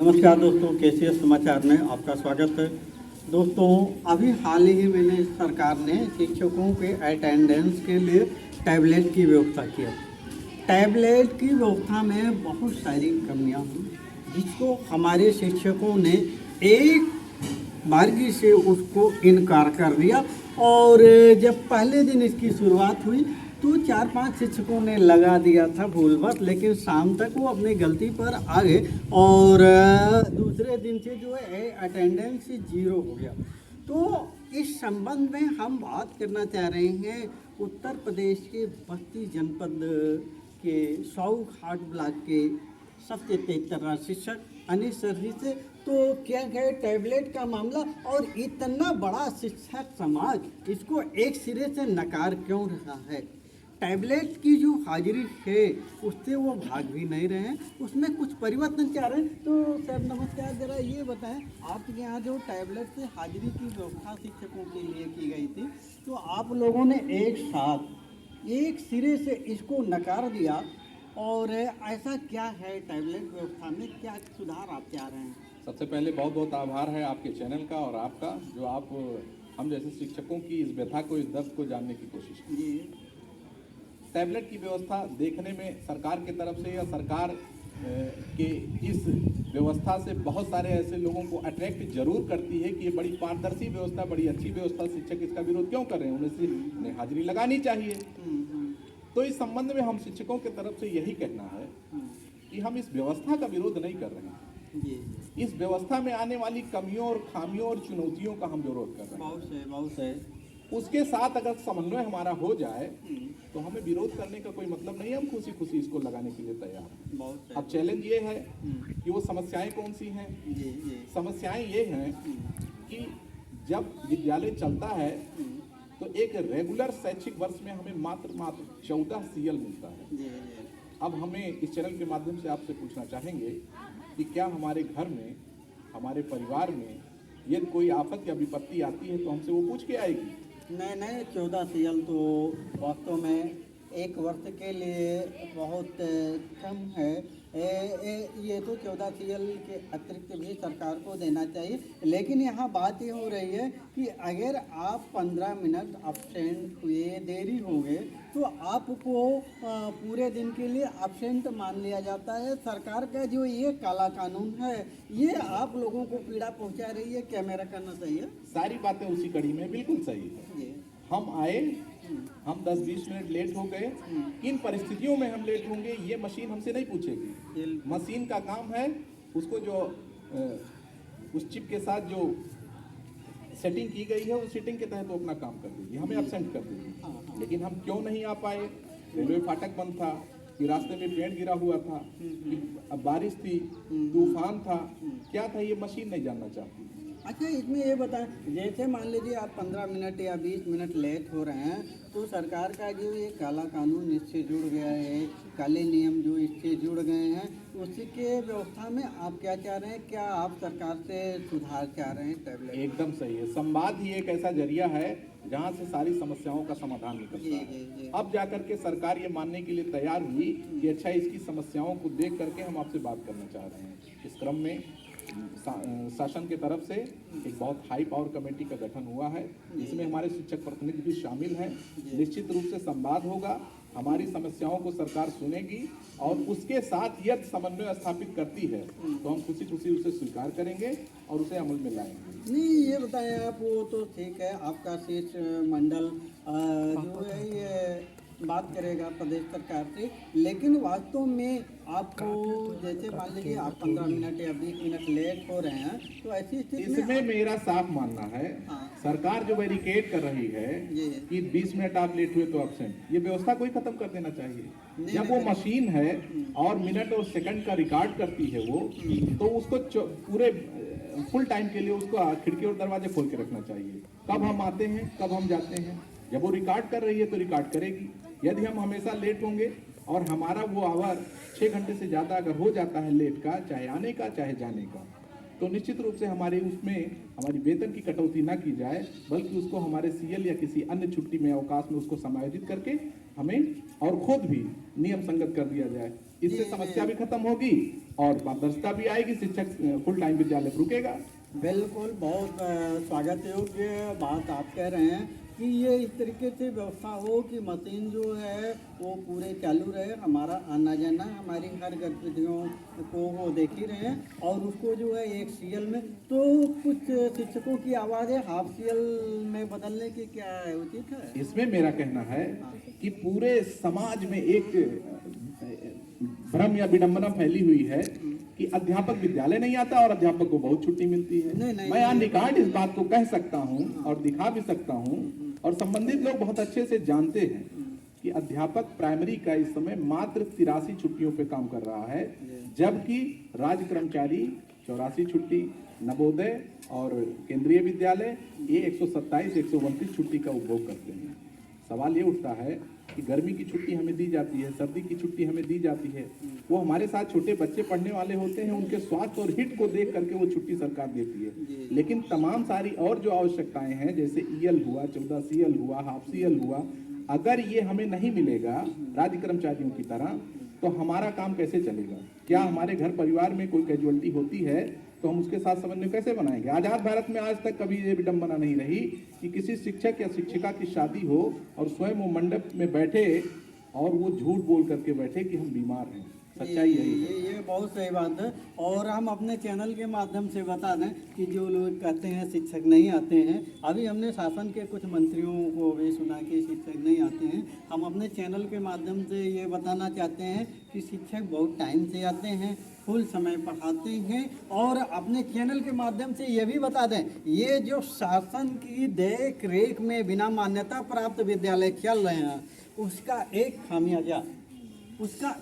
नमस्कार दोस्तों, कैसे समाचार में आपका स्वागत है। दोस्तों, अभी हाल ही में सरकार ने शिक्षकों के अटेंडेंस के लिए टैबलेट की व्यवस्था की है। टैबलेट की व्यवस्था में बहुत सारी कमियां हुई, जिसको हमारे शिक्षकों ने एक बारगी से उसको इनकार कर दिया। और जब पहले दिन इसकी शुरुआत हुई तो 4-5 शिक्षकों ने लगा दिया था भूलवश, लेकिन शाम तक वो अपनी गलती पर आ गए और दूसरे दिन से जो है अटेंडेंस 0 हो गया। तो इस संबंध में हम बात करना चाह रहे हैं उत्तर प्रदेश के बस्ती जनपद के साऊ घाट ब्लॉक के सबसे तेज शिक्षक अनिश सर जी से। तो क्या है टैबलेट का मामला, और इतना बड़ा शिक्षक समाज इसको एक सिरे से नकार क्यों रहा है? टैबलेट की जो हाजिरी है उससे वो भाग भी नहीं रहे हैं, उसमें कुछ परिवर्तन चाह रहे हैं। तो सर नमस्कार, जरा ये बताएं, आपके यहाँ जो टैबलेट से हाजिरी की व्यवस्था शिक्षकों के लिए की गई थी, तो आप लोगों ने एक साथ एक सिरे से इसको नकार दिया, और ऐसा क्या है टैबलेट व्यवस्था में, क्या सुधार आप चाह रहे हैं? सबसे पहले बहुत बहुत आभार है आपके चैनल का और आपका, जो आप हम जैसे शिक्षकों की इस व्यथा को, इस दर्द को जानने की कोशिश की। जी। टैबलेट की व्यवस्था देखने में सरकार की तरफ से या सरकार के इस व्यवस्था से बहुत सारे ऐसे लोगों को अट्रैक्ट जरूर करती है कि ये बड़ी पारदर्शी व्यवस्था, बड़ी अच्छी व्यवस्था, शिक्षक इसका विरोध क्यों कर रहे हैं, उन्हें हाजिरी लगानी चाहिए। तो इस संबंध में हम शिक्षकों की तरफ से यही कहना है कि हम इस व्यवस्था का विरोध नहीं कर रहे हैं। इस व्यवस्था में आने वाली कमियों और खामियों और चुनौतियों का हम विरोध कर रहे हैं। बहुत है। उसके साथ अगर समन्वय हमारा हो जाए तो हमें विरोध करने का कोई मतलब नहीं है, हम खुशी खुशी इसको लगाने के लिए तैयार हैं। अब चैलेंज ये है कि वो समस्याएं कौन सी हैं। समस्याएं ये हैं कि जब विद्यालय चलता है तो एक रेगुलर शैक्षिक वर्ष में हमें मात्र 14 CL मिलता है। अब हमें इस चैनल के माध्यम से आपसे पूछना चाहेंगे कि क्या हमारे घर में, हमारे परिवार में यदि कोई आफत या विपत्ति आती है तो हमसे वो पूछ के आएगी? नहीं, 14 CL तो वास्तव में एक वर्ष के लिए बहुत कम है। ये तो 14 CL के अतिरिक्त भी सरकार को देना चाहिए। लेकिन यहाँ बात ये हो रही है कि अगर आप 15 मिनट अब्सेंट हुए, देरी हो गए, तो आपको पूरे दिन के लिए अब्सेंट मान लिया जाता है। सरकार का जो ये काला कानून है, ये आप लोगों को पीड़ा पहुँचा रही है। क्या मेरा करना चाहिए? सारी बातें उसी कड़ी में बिल्कुल सही है। हम आए, हम 10-20 मिनट लेट हो गए, किन परिस्थितियों में हम लेट होंगे ये मशीन हमसे नहीं पूछेगी। मशीन का काम है उसको जो उस चिप के साथ जो सेटिंग की गई है उस सेटिंग के तहत वो अपना काम कर देगी, हमें एब्सेंट कर देगी। लेकिन हम क्यों नहीं आ पाए? रेलवे फाटक बंद था, कि रास्ते में पेड़ गिरा हुआ था, कि बारिश थी, तूफान था, क्या था, ये मशीन नहीं जानना चाहती। अच्छा, इसमें ये बताएं, जैसे मान लीजिए आप 15 मिनट या 20 मिनट लेट हो रहे हैं, तो सरकार का जो ये काला कानून इससे जुड़ गया है, काले नियम जो इससे जुड़ गए हैं, उसी के व्यवस्था में आप क्या चाह रहे हैं? क्या आप सरकार से सुधार चाह रहे हैं? टैबलेट एकदम सही है। संवाद ही एक ऐसा जरिया है जहाँ से सारी समस्याओं का समाधान निकलता है। अब जाकर के सरकार ये मानने के लिए तैयार हुई कि अच्छा, इसकी समस्याओं को देख करके हम आपसे बात करना चाह रहे हैं। इस क्रम में शासन की तरफ से एक बहुत हाई पावर कमेटी का गठन हुआ है, जिसमें हमारे शिक्षक प्रतिनिधि भी शामिल हैं। निश्चित रूप से संवाद होगा, हमारी समस्याओं को सरकार सुनेगी और उसके साथ यदि समन्वय स्थापित करती है तो हम खुशी खुशी उसे स्वीकार करेंगे और उसे अमल में लाएंगे। नहीं, ये बताएं आप, वो तो ठीक है, आपका शीर्ष मंडल जो है ये बात करेगा प्रदेश सरकार से, लेकिन वास्तव में आपको जैसे मान लीजिए आप 15 मिनट या 20 मिनट लेट हो रहे हैं, तो ऐसी स्थिति इसमें मेरा साफ मानना है, सरकार जो बैरिकेड कर रही है कि 20 मिनट आप लेट हुए तो एब्सेंट, ये व्यवस्था कोई खत्म कर देना चाहिए। जब वो मशीन है और मिनट और सेकंड का रिकॉर्ड करती है वो, तो उसको पूरे फुल टाइम के लिए उसको खिड़की और दरवाजे खोल के रखना चाहिए। कब हम आते हैं, कब हम जाते हैं, जब वो रिकॉर्ड कर रही है तो रिकॉर्ड करेगी। यदि हम हमेशा लेट होंगे और हमारा वो आवर 6 घंटे से ज़्यादा अगर हो जाता है लेट का, चाहे आने का चाहे जाने का, तो निश्चित रूप से हमारे उसमें हमारी वेतन की कटौती ना की जाए, बल्कि उसको हमारे CL या किसी अन्य छुट्टी में, अवकाश में उसको समायोजित करके हमें और खुद भी नियम संगत कर दिया जाए। इससे समस्या भी खत्म होगी और पारदर्शिता भी आएगी, शिक्षक फुल टाइम विद्यालय रुकेगा। बिल्कुल, बहुत स्वागत योग्य बात आप कह रहे हैं कि ये इस तरीके से व्यवस्था हो कि मशीन जो है वो पूरे चालू रहे, हमारा आना जाना, हमारी हर गतिविधियों को वो देख ही रहे हैं और उसको जो है एक सीएल में, तो कुछ शिक्षकों की आवाज़ें हाफ सीएल में बदलने की क्या है, उचित है? इसमें मेरा कहना है कि पूरे समाज में एक भ्रम या विडंबना फैली हुई है कि अध्यापक विद्यालय नहीं आता और अध्यापक को बहुत छुट्टी मिलती है। मैं यहाँ निकाट इस बात को कह सकता हूँ और दिखा भी सकता हूँ और संबंधित लोग बहुत अच्छे से जानते हैं कि अध्यापक प्राइमरी का इस समय मात्र 83 छुट्टियों पे काम कर रहा है, जबकि राज्य कर्मचारी 84 छुट्टी, नवोदय और केंद्रीय विद्यालय ये 127, 129 छुट्टी का उपभोग करते हैं। सवाल ये उठता है कि गर्मी की छुट्टी हमें दी जाती है, सर्दी की छुट्टी हमें दी जाती है, वो हमारे साथ छोटे बच्चे पढ़ने वाले होते हैं, उनके स्वास्थ्य और हित को देख करके वो छुट्टी सरकार देती है। लेकिन तमाम सारी और जो आवश्यकताएं हैं, जैसे ईएल हुआ, 14 सीएल हुआ, हाफ सीएल हुआ, अगर ये हमें नहीं मिलेगा राज्य कर्मचारियों की तरह, तो हमारा काम कैसे चलेगा? क्या हमारे घर परिवार में कोई कैजुअलिटी होती है तो हम उसके साथ समन्वय कैसे बनाएंगे? आजाद भारत में आज तक कभी ये विडंबना नहीं रही कि किसी शिक्षक या शिक्षिका की शादी हो और स्वयं वो मंडप में बैठे और वो झूठ बोल करके बैठे कि हम बीमार हैं। सच्चाई यही है। ये बहुत सही बात है और हम अपने चैनल के माध्यम से बता दें कि जो लोग कहते हैं शिक्षक नहीं आते हैं, अभी हमने शासन के कुछ मंत्रियों को भी सुना कि शिक्षक नहीं आते हैं। हम अपने चैनल के माध्यम से ये बताना चाहते हैं कि शिक्षक बहुत टाइम से आते हैं, फुल समय पढ़ाते हैं और अपने चैनल के माध्यम से ये भी बता दें, ये जो शासन की देख रेख में बिना मान्यता प्राप्त विद्यालय चल रहे हैं, उसका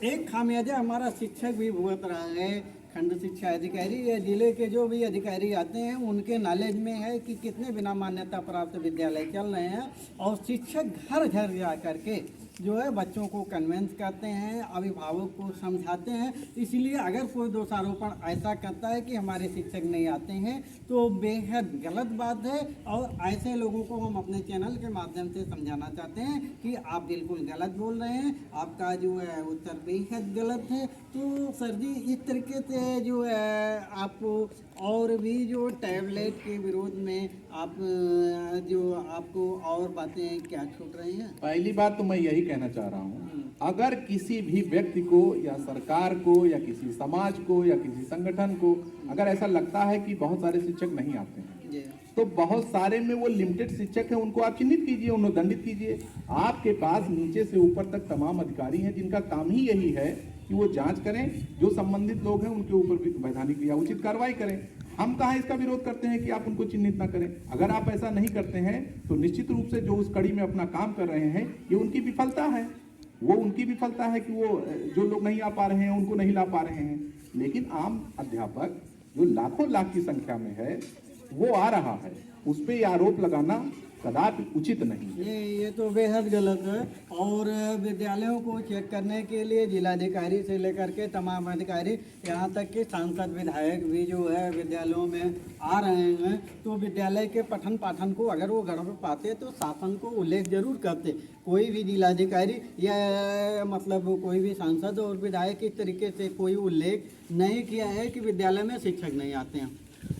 एक खामियाजा हमारा शिक्षक भी भुगत रहा है। खंड शिक्षा अधिकारी या जिले के जो भी अधिकारी आते हैं उनके नॉलेज में है कि कितने बिना मान्यता प्राप्त विद्यालय चल रहे हैं और शिक्षक घर घर जा करके जो है बच्चों को कन्वेंस करते हैं, अभिभावक को समझाते हैं। इसलिए अगर कोई दोषारोपण ऐसा करता है कि हमारे शिक्षक नहीं आते हैं तो बेहद गलत बात है और ऐसे लोगों को हम अपने चैनल के माध्यम से समझाना चाहते हैं कि आप बिल्कुल गलत बोल रहे हैं, आपका जो है उत्तर बेहद गलत है। तो सर जी, इस तरीके से जो है आपको और भी जो टैबलेट के विरोध में आप जो आपको और बातें क्या छूट रही हैं? पहली बात तो मैं यही कहना चाह रहा हूँ, अगर किसी भी व्यक्ति को या सरकार को या किसी समाज को या किसी संगठन को अगर ऐसा लगता है कि बहुत सारे शिक्षक नहीं आते हैं, तो बहुत सारे में वो लिमिटेड शिक्षक हैं, उनको आप चिन्हित कीजिए, उन्हें दंडित कीजिए। आपके पास नीचे से ऊपर तक तमाम अधिकारी हैं जिनका काम ही यही है कि वो जांच करें, जो संबंधित लोग हैं उनके ऊपर भी वैधानिक या उचित कार्रवाई करें। हम कहाँ इसका विरोध करते हैं कि आप उनको चिन्हित ना करें। अगर आप ऐसा नहीं करते हैं तो निश्चित रूप से जो उस कड़ी में अपना काम कर रहे हैं ये उनकी विफलता है। वो उनकी विफलता है कि वो जो लोग नहीं आ पा रहे हैं उनको नहीं ला पा रहे हैं। लेकिन आम अध्यापक जो लाखों लाख की संख्या में है वो आ रहा है, उस पर यह आरोप लगाना कदापि उचित नहीं। ये तो बेहद गलत है और विद्यालयों को चेक करने के लिए जिलाधिकारी से लेकर के तमाम अधिकारी, यहाँ तक कि सांसद विधायक भी जो है विद्यालयों में आ रहे हैं। तो विद्यालय के पठन पाठन को अगर वो गड़बड़ पाते तो शासन को उल्लेख जरूर करते। कोई भी जिलाधिकारी या मतलब कोई भी सांसद और विधायक इस तरीके से कोई उल्लेख नहीं किया है कि विद्यालय में शिक्षक नहीं आते हैं।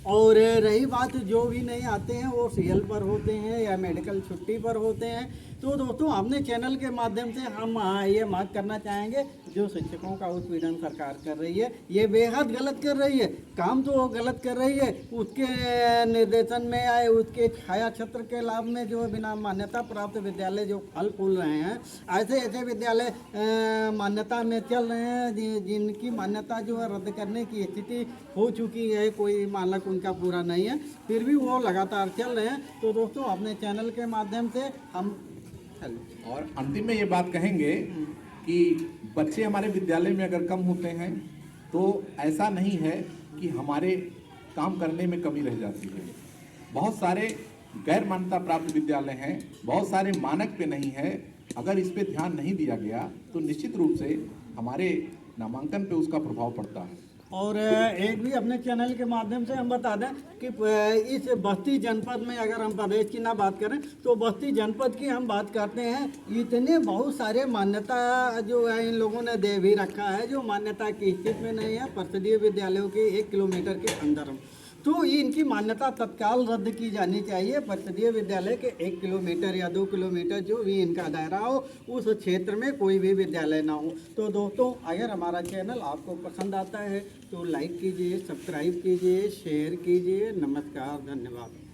और रही बात जो भी नहीं आते हैं वो सीएल पर होते हैं या मेडिकल छुट्टी पर होते हैं, तो दोस्तों अपने चैनल के माध्यम से हम ये मांग करना चाहेंगे, जो शिक्षकों का उत्पीड़न सरकार कर रही है ये बेहद गलत कर रही है। काम तो वो गलत कर रही है, उसके निर्देशन में आए उसके छाया छत्र के लाभ में जो बिना मान्यता प्राप्त विद्यालय जो फल फूल रहे हैं, ऐसे ऐसे विद्यालय मान्यता में चल रहे हैं जिनकी मान्यता जो है रद्द करने की स्थिति हो चुकी है, कोई मानक उनका पूरा नहीं है, फिर भी वो लगातार चल रहे हैं। तो दोस्तों अपने चैनल के माध्यम से हम और अंतिम में ये बात कहेंगे कि बच्चे हमारे विद्यालय में अगर कम होते हैं तो ऐसा नहीं है कि हमारे काम करने में कमी रह जाती है। बहुत सारे गैर मान्यता प्राप्त विद्यालय हैं, बहुत सारे मानक पे नहीं है। अगर इस पे ध्यान नहीं दिया गया तो निश्चित रूप से हमारे नामांकन पे उसका प्रभाव पड़ता है। और एक भी अपने चैनल के माध्यम से हम बता दें कि इस बस्ती जनपद में अगर हम प्रदेश की ना बात करें तो बस्ती जनपद की हम बात करते हैं, इतने बहुत सारे मान्यता जो है इन लोगों ने दे भी रखा है जो मान्यता की स्थिति में नहीं है। परिषदीय विद्यालयों के 1 किलोमीटर के अंदर तो ये इनकी मान्यता तत्काल रद्द की जानी चाहिए। परिषदीय विद्यालय के 1 किलोमीटर या 2 किलोमीटर जो भी इनका दायरा हो उस क्षेत्र में कोई भी विद्यालय ना हो। तो दोस्तों अगर हमारा चैनल आपको पसंद आता है तो लाइक कीजिए, सब्सक्राइब कीजिए, शेयर कीजिए। नमस्कार, धन्यवाद।